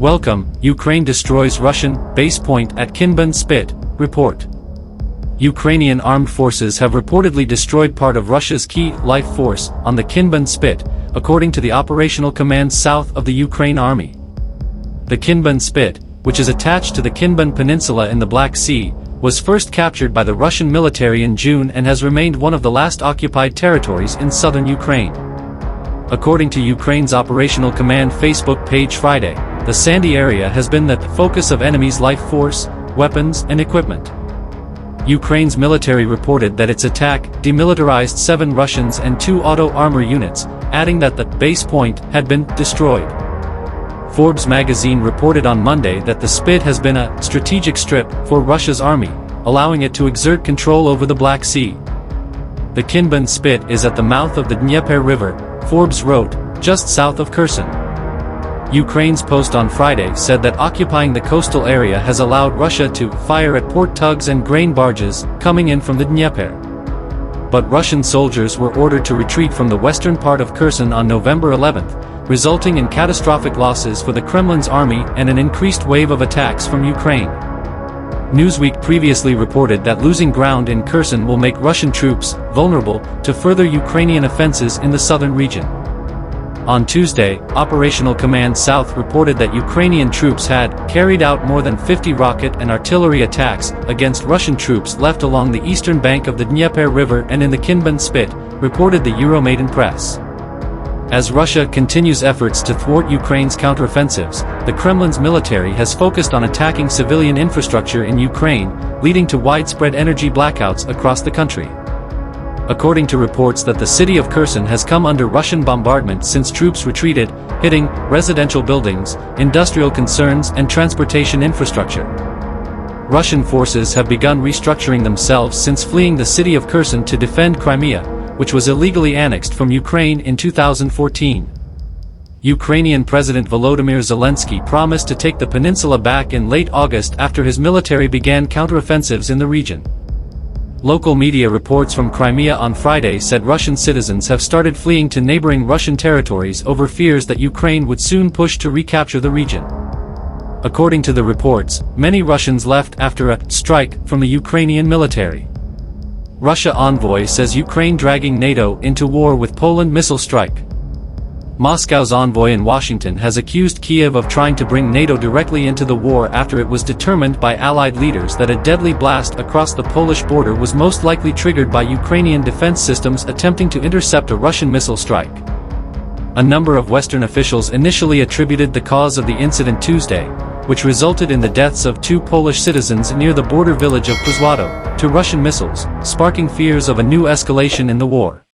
Welcome, Ukraine destroys Russian base point at Kinban Spit, report. Ukrainian armed forces have reportedly destroyed part of Russia's key life force on the Kinban Spit, according to the operational command south of the Ukraine army. The Kinban Spit, which is attached to the Kinban Peninsula in the Black Sea, was first captured by the Russian military in June and has remained one of the last occupied territories in southern Ukraine. According to Ukraine's Operational Command Facebook page Friday, the sandy area has been the focus of enemy's life force, weapons and equipment. Ukraine's military reported that its attack demilitarized 7 Russians and 2 auto armor units, adding that the base point had been destroyed. Forbes magazine reported on Monday that the Spit has been a strategic strip for Russia's army, allowing it to exert control over the Black Sea. The Kinban Spit is at the mouth of the Dnieper River, Forbes wrote, just south of Kherson. Ukraine's post on Friday said that occupying the coastal area has allowed Russia to fire at port tugs and grain barges coming in from the Dnieper. But Russian soldiers were ordered to retreat from the western part of Kherson on November 11th, resulting in catastrophic losses for the Kremlin's army and an increased wave of attacks from Ukraine. Newsweek previously reported that losing ground in Kherson will make Russian troops vulnerable to further Ukrainian offensives in the southern region. On Tuesday, Operational Command South reported that Ukrainian troops had carried out more than 50 rocket and artillery attacks against Russian troops left along the eastern bank of the Dnieper River and in the Kinban Spit, reported the Euromaidan press. As Russia continues efforts to thwart Ukraine's counteroffensives, the Kremlin's military has focused on attacking civilian infrastructure in Ukraine, leading to widespread energy blackouts across the country. According to reports that the city of Kherson has come under Russian bombardment since troops retreated, hitting residential buildings, industrial concerns and transportation infrastructure. Russian forces have begun restructuring themselves since fleeing the city of Kherson to defend Crimea, which was illegally annexed from Ukraine in 2014. Ukrainian President Volodymyr Zelensky promised to take the peninsula back in late August after his military began counteroffensives in the region. Local media reports from Crimea on Friday said Russian citizens have started fleeing to neighboring Russian territories over fears that Ukraine would soon push to recapture the region. According to the reports, many Russians left after a strike from the Ukrainian military. Russia envoy says Ukraine dragging NATO into war with Poland missile strike. Moscow's envoy in Washington has accused Kiev of trying to bring NATO directly into the war after it was determined by Allied leaders that a deadly blast across the Polish border was most likely triggered by Ukrainian defense systems attempting to intercept a Russian missile strike. A number of Western officials initially attributed the cause of the incident Tuesday, which resulted in the deaths of 2 Polish citizens near the border village of Przywado, to Russian missiles, sparking fears of a new escalation in the war.